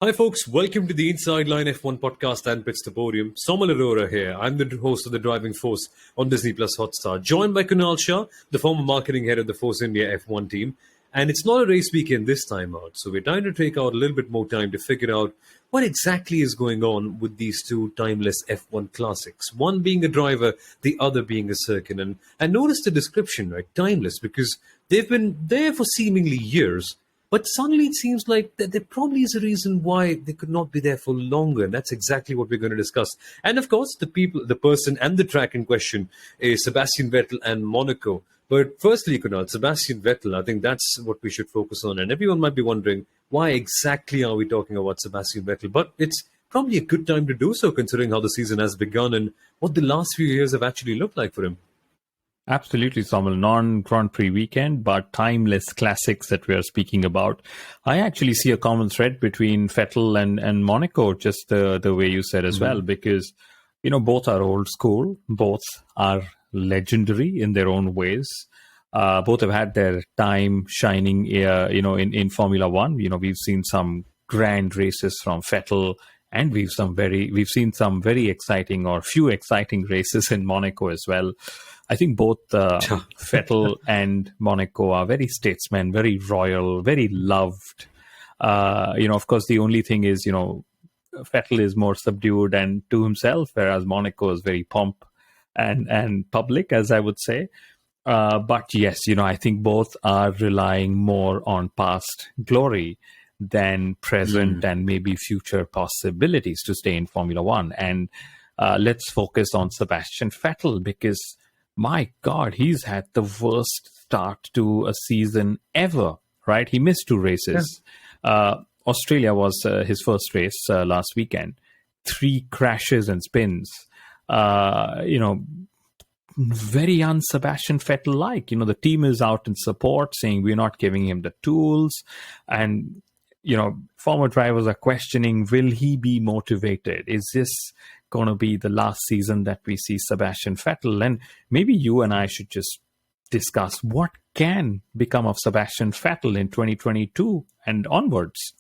Hi folks, welcome to the Inside Line F1 podcast and Pits to Podium. Soumil here. I'm the host of The Driving Force on Disney Plus Hotstar, joined by Kunal Shah, the former marketing head of the Force India F1 team. And it's not a race weekend this time out, so we're trying to take out a little bit more time to figure out what exactly is going on with these two timeless F1 classics. One being a driver, the other being a circuit. And notice the description, right? Timeless, because they've been there for seemingly years. But suddenly it seems like that there probably is a reason why they could not be there for longer. And that's exactly what we're going to discuss. And of course, the person and the track in question is Sebastian Vettel and Monaco. But firstly, Kunal, Sebastian Vettel, I think that's what we should focus on. And everyone might be wondering, why exactly are we talking about Sebastian Vettel? But it's probably a good time to do so, considering how the season has begun and what the last few years have actually looked like for him. Absolutely, Soumil. Non-Grand Prix weekend, but timeless classics that we are speaking about. I actually see a common thread between Vettel and Monaco, just the way you said as well, because, both are old school. Both are legendary in their own ways. Both have had their time shining, in Formula One. We've seen some grand races from Vettel, and we've seen some very exciting or few exciting races in Monaco as well. I think both Vettel and Monaco are very statesman, very royal, very loved. Of course, the only thing is, Vettel is more subdued and to himself, whereas Monaco is very pomp and public, as I would say. But yes, I think both are relying more on past glory than present and maybe future possibilities to stay in Formula One. And let's focus on Sebastian Vettel, because my God, he's had the worst start to a season ever, right? He missed 2 races. Yeah. Australia was his first race last weekend. 3 crashes and spins. Very un-Sebastian Vettel-like. The team is out in support, saying we're not giving him the tools. And, former drivers are questioning, will he be motivated? Is this going to be the last season that we see Sebastian Vettel? And maybe you and I should just discuss what can become of Sebastian Vettel in 2022 and onwards.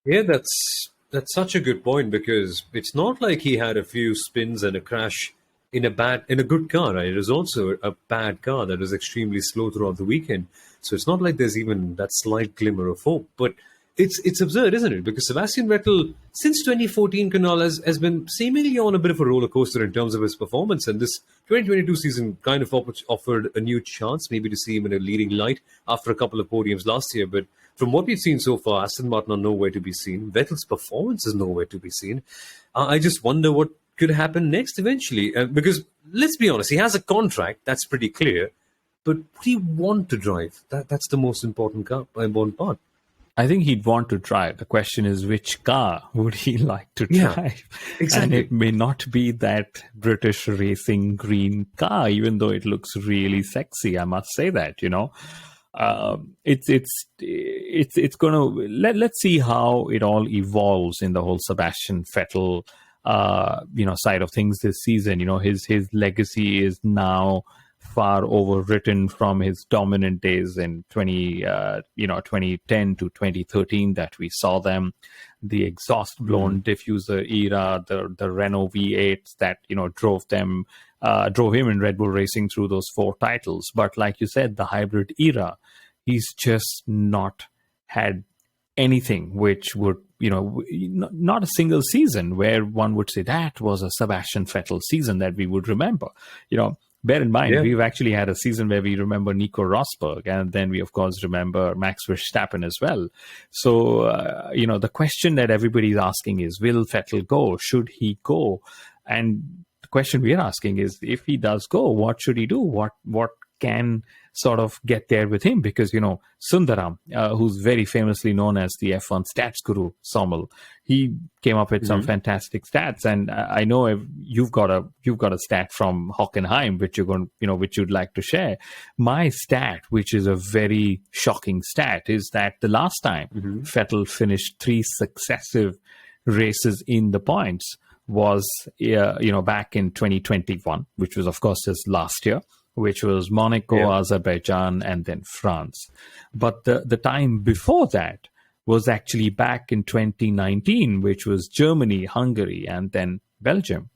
Yeah, that's such a good point, because it's not like he had a few spins and a crash in a good car, right? It was also a bad car that was extremely slow throughout the weekend. So it's not like there's even that slight glimmer of hope. But it's absurd, isn't it? Because Sebastian Vettel, since 2014, Kunal, has been seemingly on a bit of a roller coaster in terms of his performance. And this 2022 season kind of offered a new chance, maybe to see him in a leading light after a couple of podiums last year. But from what we've seen so far, Aston Martin are nowhere to be seen. Vettel's performance is nowhere to be seen. I just wonder what could happen next eventually. Because let's be honest, he has a contract, that's pretty clear. But would he want to drive? That's the most important part. I think he'd want to drive. The question is, which car would he like to drive? Yeah, exactly. And it may not be that British racing green car, even though it looks really sexy. I must say that, it's going to let's see how it all evolves in the whole Sebastian Vettel side of things this season. His legacy is now far overwritten from his dominant days in 2010 to 2013 that we saw them, the exhaust blown diffuser era, the Renault V8s that drove him in Red Bull Racing through those 4 titles. But like you said, the hybrid era, he's just not had anything which would, not a single season where one would say that was a Sebastian Vettel season that we would remember. Bear in mind, we've actually had a season where we remember Nico Rosberg, and then we, of course, remember Max Verstappen as well. So, the question that everybody's asking is, will Vettel go? Should he go? And the question we're asking is, if he does go, what should he do? What can sort of get there with him? Because, Sundaram, who's very famously known as the F1 stats guru, Soumil, he came up with some fantastic stats. And I know you've got a stat from Hockenheim, which which you'd like to share. My stat, which is a very shocking stat, is that the last time Vettel finished 3 successive races in the points was, back in 2021, which was, of course, just last year, which was Monaco, Azerbaijan, and then France. But the time before that was actually back in 2019, which was Germany, Hungary, and then Belgium.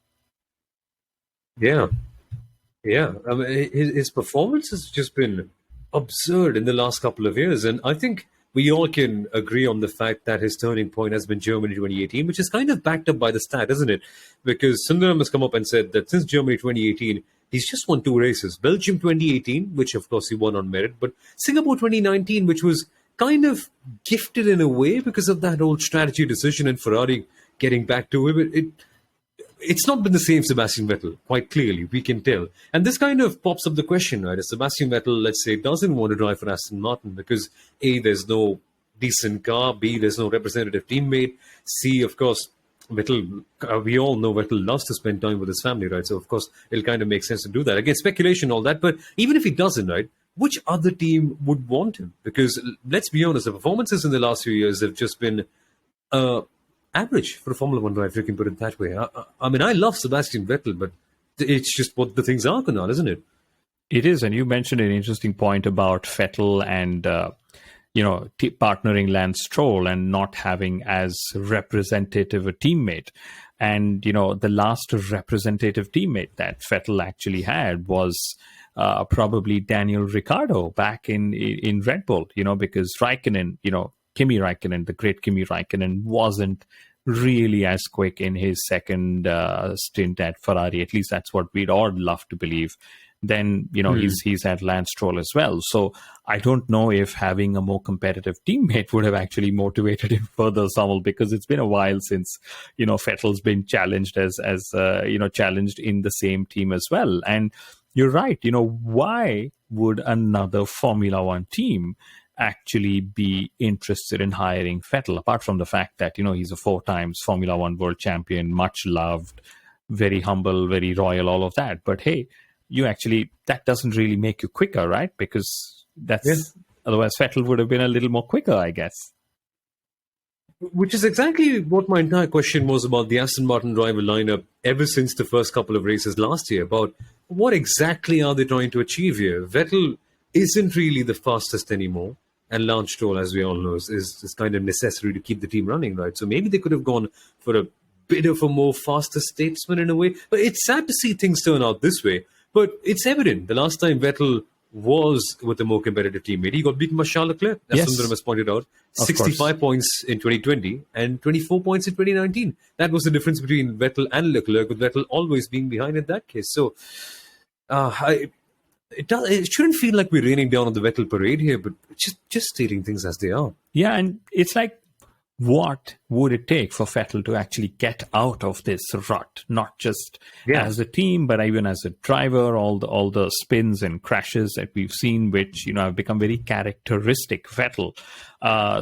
Yeah, yeah. I mean, his performance has just been absurd in the last couple of years, and I think we all can agree on the fact that his turning point has been Germany 2018, which is kind of backed up by the stat, isn't it? Because Sundaram has come up and said that since Germany 2018, he's just won 2 races. Belgium 2018, which of course he won on merit, but Singapore 2019, which was kind of gifted in a way because of that old strategy decision and Ferrari getting back to him. It's not been the same Sebastian Vettel, quite clearly, we can tell. And this kind of pops up the question, right? If Sebastian Vettel, let's say, doesn't want to drive for Aston Martin because A, there's no decent car, B, there's no representative teammate, C, of course, Vettel, we all know Vettel loves to spend time with his family, right? So, of course, it'll kind of make sense to do that. Again, speculation, all that. But even if he doesn't, right, which other team would want him? Because let's be honest, the performances in the last few years have just been average for a Formula One driver, if you can put it that way. I mean, I love Sebastian Vettel, but it's just what the things are, Kunal, isn't it? It is, and you mentioned an interesting point about Vettel and partnering Lance Stroll and not having as representative a teammate. And the last representative teammate that Vettel actually had was probably Daniel Ricciardo back in Red Bull. Because Raikkonen, Kimi Raikkonen, the great Kimi Raikkonen, wasn't really as quick in his second stint at Ferrari. At least that's what we'd all love to believe. Then, he's had Lance Stroll as well. So I don't know if having a more competitive teammate would have actually motivated him further, Soumil, because it's been a while since, Vettel's been challenged as challenged in the same team as well. And you're right. Why would another Formula One team actually be interested in hiring Vettel, apart from the fact that, he's a 4 times Formula One world champion, much loved, very humble, very royal, all of that. But hey, that doesn't really make you quicker, right? Because otherwise Vettel would have been a little more quicker, I guess. Which is exactly what my entire question was about the Aston Martin driver lineup ever since the first couple of races last year, about what exactly are they trying to achieve here? Vettel isn't really the fastest anymore. And Lance Stroll, as we all know, is kind of necessary to keep the team running, right? So maybe they could have gone for a bit of a more faster statesman in a way. But it's sad to see things turn out this way. But it's evident. The last time Vettel was with a more competitive teammate, he got beaten by Charles Leclerc, as Sundaram has pointed out. 65 points in 2020 and 24 points in 2019. That was the difference between Vettel and Leclerc, with Vettel always being behind in that case. So it shouldn't feel like we're raining down on the Vettel parade here, but just stating things as they are. Yeah, and it's like, what would it take for Vettel to actually get out of this rut? Not just as a team, but even as a driver, all the spins and crashes that we've seen, which, have become very characteristic Vettel.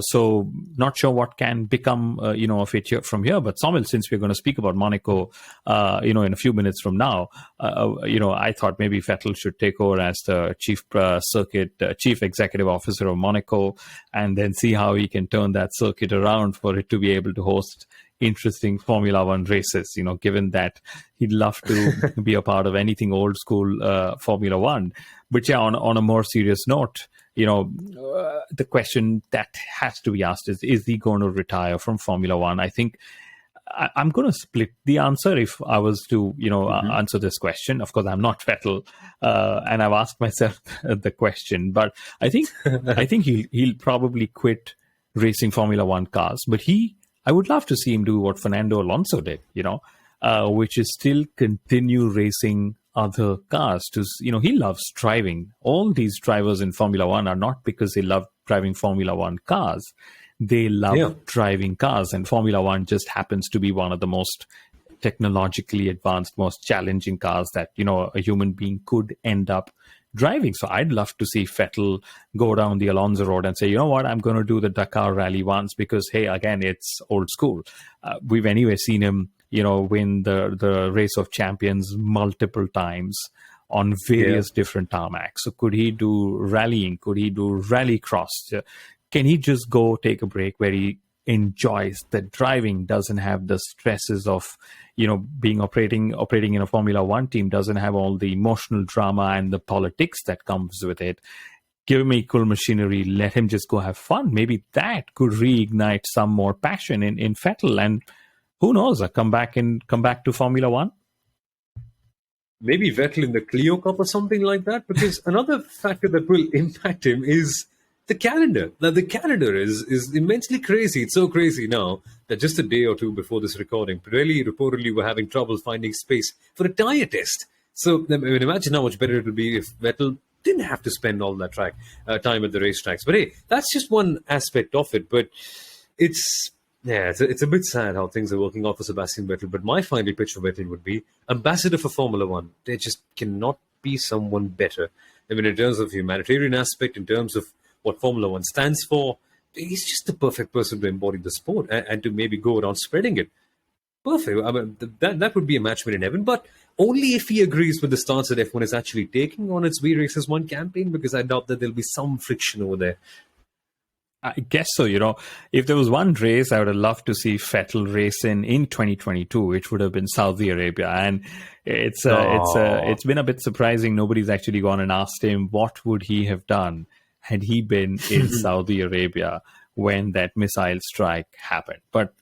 So not sure what can become, of it from here. But Soumil, since we're going to speak about Monaco, in a few minutes from now, I thought maybe Vettel should take over as the chief executive officer of Monaco, and then see how he can turn that circuit around for it to be able to host interesting Formula One races, given that he'd love to be a part of anything old school Formula One. But on a more serious note, the question that has to be asked is he going to retire from Formula One? I think I'm going to split the answer if I was to, answer this question. Of course, I'm not Vettel, and I've asked myself the question, but I think he'll probably quit racing Formula One cars. But I would love to see him do what Fernando Alonso did, which is still continue racing other cars. He loves driving. All these drivers in Formula One are not because they love driving Formula One cars. They love driving cars, and Formula One just happens to be one of the most technologically advanced, most challenging cars that, a human being could end up driving. So I'd love to see Vettel go down the Alonso road and say, you know what, I'm going to do the Dakar rally once because, hey, again, it's old school. We've anyway seen him, win the race of champions multiple times on various different tarmacs. So could he do rallying? Could he do rallycross? Can he just go take a break where he enjoys the driving, doesn't have the stresses of, being operating in a Formula One team, doesn't have all the emotional drama and the politics that comes with it, give him equal machinery, let him just go have fun. Maybe that could reignite some more passion in Vettel, and who knows, come back to Formula One. Maybe Vettel in the Clio Cup or something like that. Because another factor that will impact him is the calendar. Now, the calendar is immensely crazy. It's so crazy now that just a day or two before this recording, Pirelli reportedly were having trouble finding space for a tyre test. So, I mean, imagine how much better it would be if Vettel didn't have to spend all that time at the racetracks. But hey, that's just one aspect of it. But it's a bit sad how things are working out for Sebastian Vettel. But my final pitch for Vettel would be ambassador for Formula One. There just cannot be someone better. I mean, in terms of humanitarian aspect, in terms of what Formula One stands for, he's just the perfect person to embody the sport and to maybe go around spreading it. Perfect. I mean, that would be a match made in heaven, but only if he agrees with the stance that F1 is actually taking on its We Race As One campaign, because I doubt that there'll be some friction over there. I guess so. If there was one race I would have loved to see Vettel race in 2022, it would have been Saudi Arabia. And it's been a bit surprising. Nobody's actually gone and asked him what would he have done had he been in Saudi Arabia when that missile strike happened. But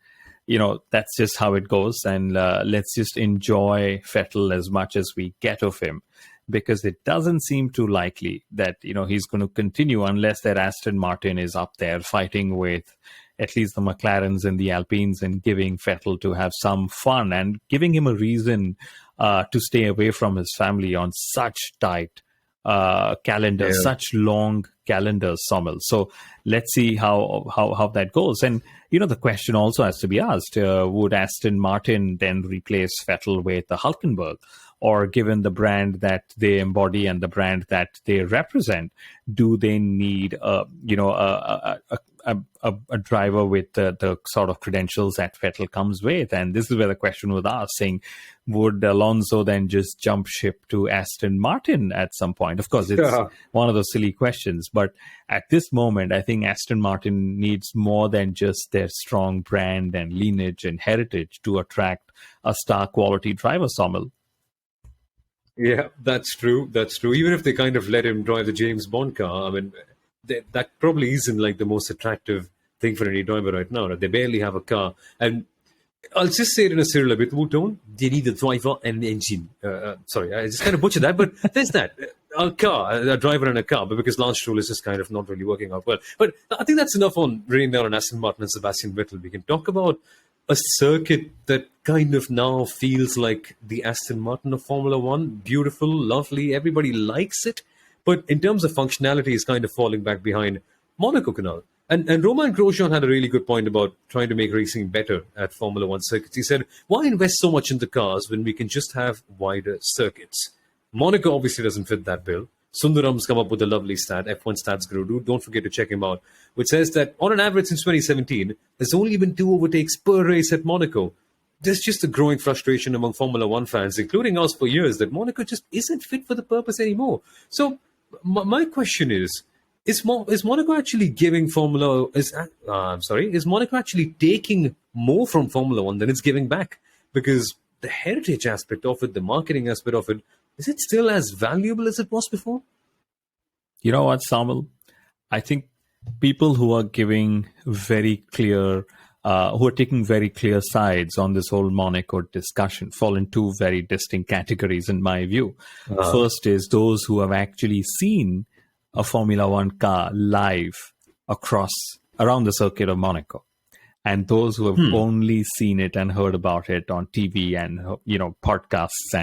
that's just how it goes. And let's just enjoy Vettel as much as we get of him, because it doesn't seem too likely that, he's going to continue unless that Aston Martin is up there fighting with at least the McLarens and the Alpines and giving Vettel to have some fun and giving him a reason to stay away from his family on such tight calendars, such long calendars, Soumil. So let's see how that goes. And, the question also has to be asked, would Aston Martin then replace Vettel with the Hulkenberg? Or given the brand that they embody and the brand that they represent, do they need a driver with the sort of credentials that Vettel comes with? And this is where the question was asked, saying, would Alonso then just jump ship to Aston Martin at some point? Of course, it's one of those silly questions. But at this moment, I think Aston Martin needs more than just their strong brand and lineage and heritage to attract a star quality driver, Soumil. Yeah, that's true. That's true. Even if they kind of let him drive the James Bond car, I mean, that probably isn't like the most attractive thing for any driver right now. They barely have a car. And I'll just say it in a Cyril Abiteboul tone. They need a driver and an engine. Sorry, I just kind of butchered that, but there's that. A driver and a car, but because Lance Stroll is just kind of not really working out well. But I think that's enough on raining down on Aston Martin and Sebastian Vettel. We can talk about a circuit that kind of now feels like the Aston Martin of Formula One. Beautiful, lovely, everybody likes it. But in terms of functionality, is kind of falling back behind Monaco Canal. And Romain Grosjean had a really good point about trying to make racing better at Formula One circuits. He said, why invest so much in the cars when we can just have wider circuits? Monaco obviously doesn't fit that bill. Sundaram's come up with a lovely stat, F1 Stats Guru. Don't forget to check him out, which says that on an average since 2017, there's only been 2 overtakes per race at Monaco. There's just a growing frustration among Formula One fans, including us for years, that Monaco just isn't fit for the purpose anymore. So my question is Monaco actually giving is Monaco actually taking more from Formula One than it's giving back? Because the heritage aspect of it, the marketing aspect of it, is it still as valuable as it was before? You know what, Soumil? I think people who are giving very clear, who are taking very clear sides on this whole Monaco discussion fall in 2 very distinct categories, in my view. First is those who have actually seen a Formula One car live around the circuit of Monaco, and those who have only seen it and heard about it on TV and podcasts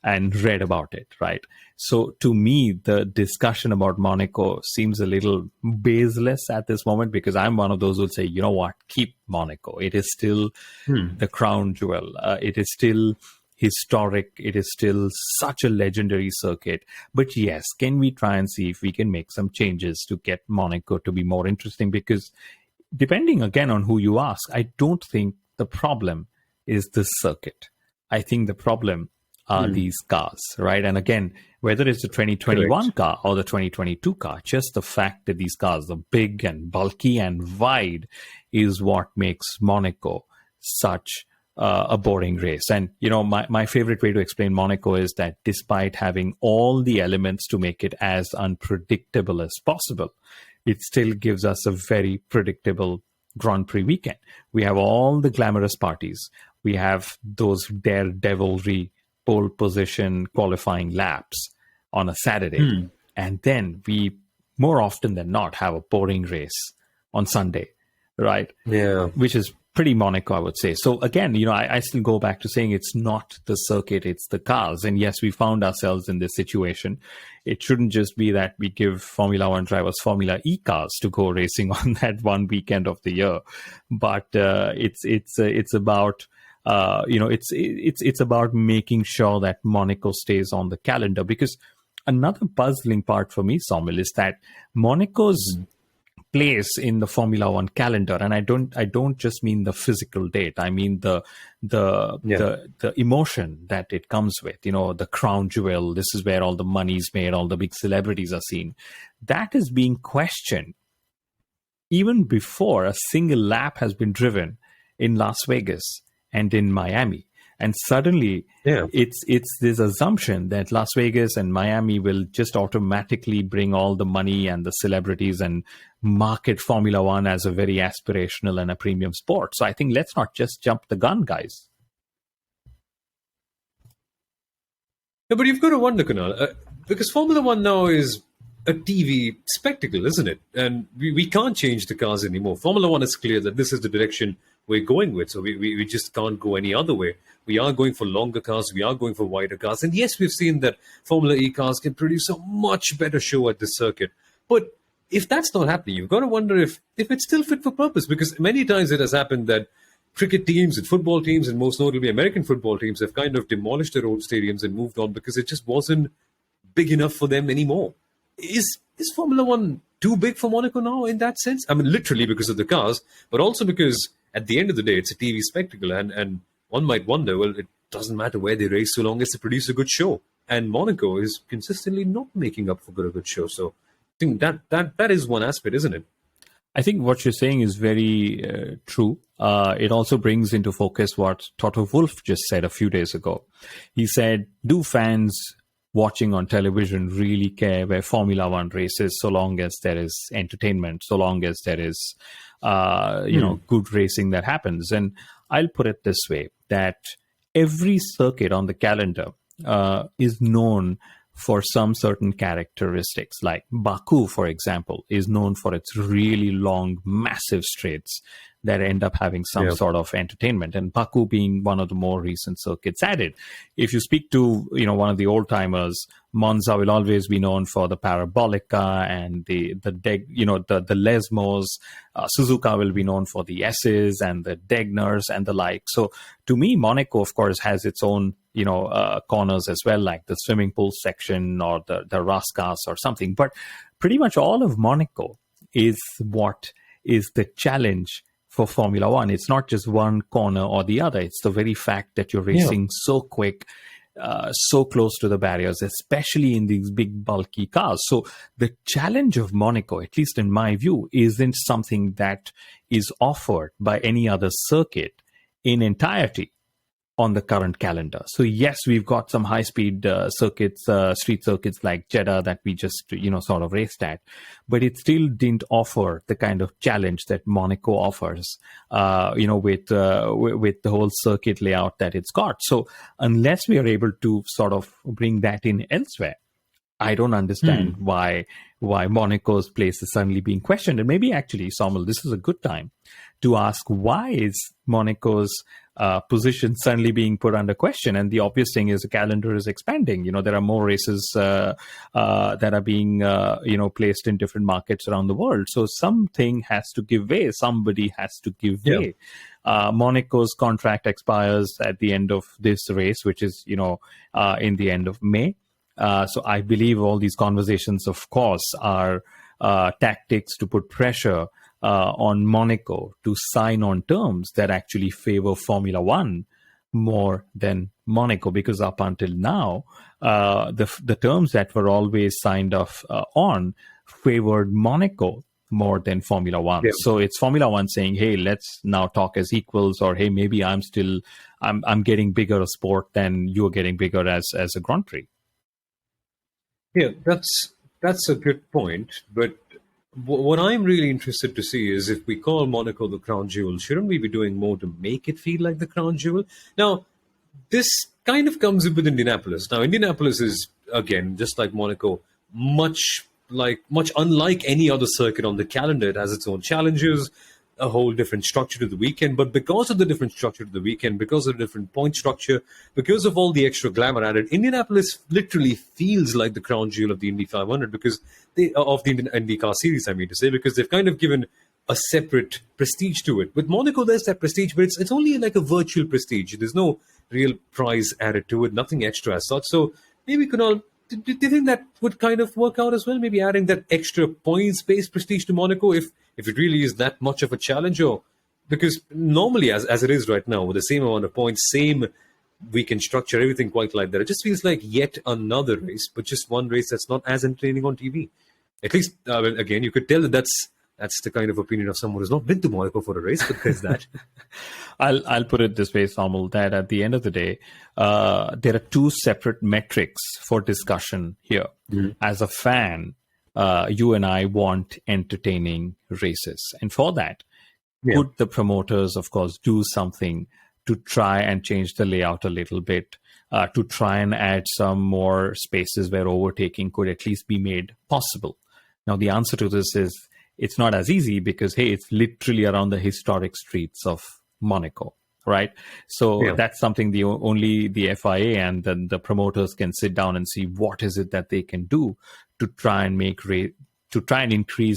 and read about it, right? So to me, the discussion about Monaco seems a little baseless at this moment, because I'm one of those who will say, you know what, keep Monaco. It is still the crown jewel. It is still historic. It is still such a legendary circuit. But yes, can we try and see if we can make some changes to get Monaco to be more interesting? Because depending again on who you ask, I don't think the problem is the circuit. I think the problem are these cars, right? And again, whether it's the 2021 car or the 2022 car, just the fact that these cars are big and bulky and wide is what makes Monaco such a boring race. And, my favorite way to explain Monaco is that despite having all the elements to make it as unpredictable as possible, it still gives us a very predictable Grand Prix weekend. We have all the glamorous parties. We have those daredevilry pole position qualifying laps on a Saturday. And then we, more often than not, have a boring race on Sunday, right? Yeah. Which is pretty Monaco, I would say. So again, I still go back to saying it's not the circuit, it's the cars. And yes, we found ourselves in this situation. It shouldn't just be that we give Formula One drivers Formula E cars to go racing on that one weekend of the year, but it's about it's about making sure that Monaco stays on the calendar. Because another puzzling part for me, Soumil, is that Monaco's place in the Formula One calendar, and I don't just mean the physical date. I mean the emotion that it comes with. The crown jewel. This is where all the money's made. All the big celebrities are seen. That is being questioned even before a single lap has been driven in Las Vegas and in Miami. And suddenly, it's this assumption that Las Vegas and Miami will just automatically bring all the money and the celebrities and market Formula One as a very aspirational and a premium sport. So I think let's not just jump the gun, guys. Yeah, but you've got to wonder, Kunal, because Formula One now is a TV spectacle, isn't it? And we can't change the cars anymore. Formula One is clear that this is the direction we're going with. So we just can't go any other way. We are going for longer cars. We are going for wider cars. And yes, we've seen that Formula E cars can produce a much better show at this circuit. But if that's not happening, you've got to wonder if it's still fit for purpose. Because many times it has happened that cricket teams and football teams, and most notably American football teams, have kind of demolished their old stadiums and moved on because it just wasn't big enough for them anymore. Is Formula One too big for Monaco now in that sense? I mean, literally because of the cars, but also because at the end of the day, it's a TV spectacle. And one might wonder, well, it doesn't matter where they race so long as they produce a good show. And Monaco is consistently not making up for a good show. So I think that is one aspect, isn't it? I think what you're saying is very true. It also brings into focus what Toto Wolff just said a few days ago. He said, do fans watching on television really care where Formula One races, so long as there is entertainment, so long as there is good racing that happens? And I'll put it this way, that every circuit on the calendar is known for some certain characteristics. Like Baku, for example, is known for its really long, massive straights that end up having some sort of entertainment, and Baku being one of the more recent circuits added. If you speak to one of the old timers, Monza will always be known for the Parabolica and the Lesmos. Suzuka will be known for the S's and the Degners and the like. So to me, Monaco, of course, has its own corners as well, like the swimming pool section or the Raskas or something. But pretty much all of Monaco is what is the challenge for Formula One. It's not just one corner or the other. It's the very fact that you're racing so quick, so close to the barriers, especially in these big, bulky cars. So the challenge of Monaco, at least in my view, isn't something that is offered by any other circuit in entirety on the current calendar. So yes, we've got some high-speed circuits, street circuits like Jeddah that we just, sort of raced at, but it still didn't offer the kind of challenge that Monaco offers, with the whole circuit layout that it's got. So unless we are able to sort of bring that in elsewhere, I don't understand why Monaco's place is suddenly being questioned. And maybe actually, Soumil, this is a good time to ask, why is Monaco's position suddenly being put under question? And the obvious thing is the calendar is expanding. There are more races that are being placed in different markets around the world. So something has to give way. Somebody has to give way. Monaco's contract expires at the end of this race, which is in the end of May. So I believe all these conversations, of course, are tactics to put pressure on Monaco to sign on terms that actually favor Formula One more than Monaco, because up until now, the terms that were always signed off on favored Monaco more than Formula One. Yeah. So it's Formula One saying, hey, let's now talk as equals, or hey, maybe I'm getting bigger a sport than you're getting bigger as a Grand Prix. Yeah, that's a good point. But what I'm really interested to see is if we call Monaco the crown jewel, shouldn't we be doing more to make it feel like the crown jewel? Now, this kind of comes in with Indianapolis. Now, Indianapolis is, again, just like Monaco, much unlike any other circuit on the calendar. It has its own challenges, a whole different structure to the weekend. But because of the different structure to the weekend, because of the different point structure, because of all the extra glamour added, Indianapolis literally feels like the crown jewel of the Indy 500 because of the IndyCar series, I mean to say, because they've kind of given a separate prestige to it. With Monaco, there's that prestige, but it's only like a virtual prestige. There's no real prize added to it, nothing extra as such. So maybe Kunal, do you think that would kind of work out as well? Maybe adding that extra points-based prestige to Monaco, if it really is that much of a challenge, or because normally, as it is right now, with the same amount of points, same weekend structure, everything quite like that, it just feels like yet another race, but just one race that's not as entertaining on TV. At least, again, you could tell that that's the kind of opinion of someone who's not been to Monaco for a race, but there's that. I'll put it this way, Soumil, that at the end of the day, there are two separate metrics for discussion here. Mm-hmm. As a fan, you and I want entertaining races. And for that, could the promoters, of course, do something to try and change the layout a little bit, to try and add some more spaces where overtaking could at least be made possible? Now, the answer to this is it's not as easy because, hey, it's literally around the historic streets of Monaco, right? So that's something only the FIA and then the promoters can sit down and see what is it that they can do to try and increase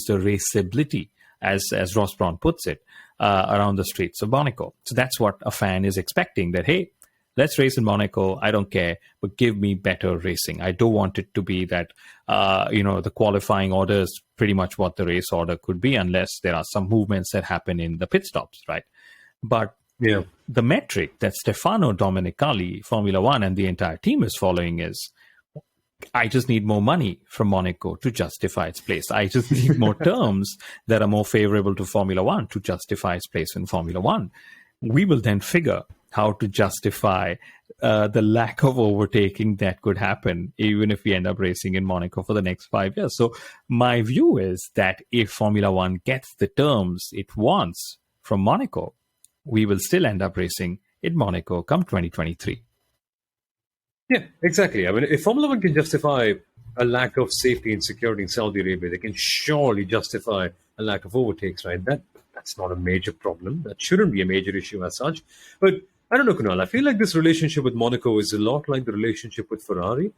the raceability, as Ross Brawn puts it, around the streets of Monaco. So that's what a fan is expecting, that, hey, let's race in Monaco. I don't care, but give me better racing. I don't want it to be that, the qualifying order is pretty much what the race order could be, unless there are some movements that happen in the pit stops, right? But the metric that Stefano Domenicali, Formula One, and the entire team is following is, I just need more money from Monaco to justify its place. I just need more terms that are more favorable to Formula One to justify its place in Formula One. We will then figure how to justify the lack of overtaking that could happen, even if we end up racing in Monaco for the next 5 years. So my view is that if Formula One gets the terms it wants from Monaco, we will still end up racing in Monaco come 2023. Yeah, exactly. I mean, if Formula One can justify a lack of safety and security in Saudi Arabia, they can surely justify a lack of overtakes, right? That's not a major problem. That shouldn't be a major issue as such. But I don't know, Kunal. I feel like this relationship with Monaco is a lot like the relationship with Ferrari,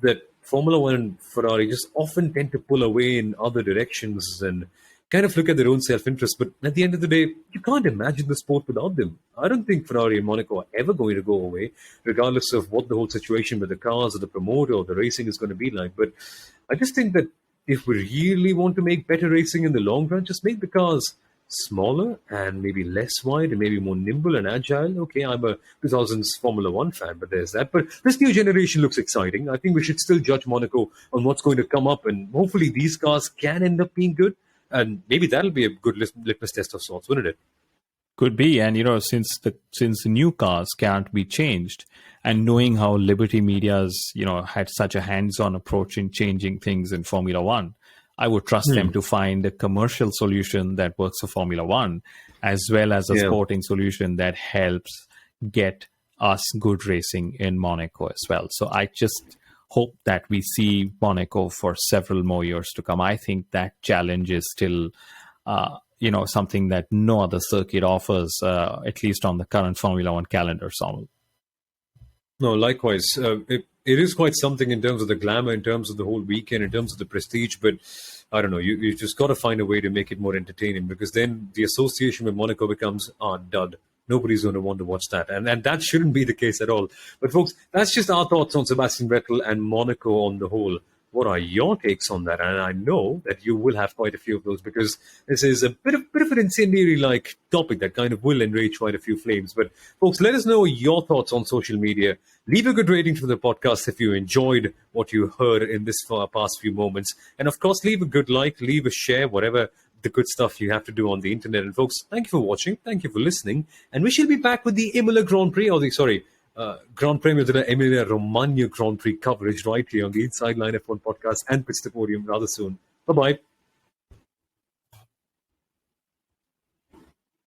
that Formula One and Ferrari just often tend to pull away in other directions and kind of look at their own self-interest. But at the end of the day, you can't imagine the sport without them. I don't think Ferrari and Monaco are ever going to go away, regardless of what the whole situation with the cars or the promoter or the racing is going to be like. But I just think that if we really want to make better racing in the long run, just make the cars smaller and maybe less wide and maybe more nimble and agile. Okay, I'm a 2000s Formula One fan, but there's that. But this new generation looks exciting. I think we should still judge Monaco on what's going to come up, and hopefully these cars can end up being good. And maybe that'll be a good litmus test of sorts, wouldn't it? Could be. And, since the new cars can't be changed, and knowing how Liberty Media's, had such a hands-on approach in changing things in Formula One, I would trust them to find a commercial solution that works for Formula One, as well as a sporting solution that helps get us good racing in Monaco as well. So I just hope that we see Monaco for several more years to come. I think that challenge is still, something that no other circuit offers, at least on the current Formula One calendar, Soumil. No, likewise. It is quite something in terms of the glamour, in terms of the whole weekend, in terms of the prestige. But I don't know, you just got to find a way to make it more entertaining, because then the association with Monaco becomes dud. Nobody's going to want to watch that. And that shouldn't be the case at all. But folks, that's just our thoughts on Sebastian Vettel and Monaco on the whole. What are your takes on that? And I know that you will have quite a few of those, because this is a bit of an incendiary-like topic that kind of will enrage quite a few flames. But folks, let us know your thoughts on social media. Leave a good rating for the podcast if you enjoyed what you heard in this past few moments. And of course, leave a good like, leave a share, whatever the good stuff you have to do on the internet. And folks, thank you for watching. Thank you for listening. And we shall be back with the Imola Grand Prix, Grand Premio della Emilia Romagna Grand Prix coverage right here on the Inside Line F1 podcast and Pitch the Podium rather soon. Bye-bye.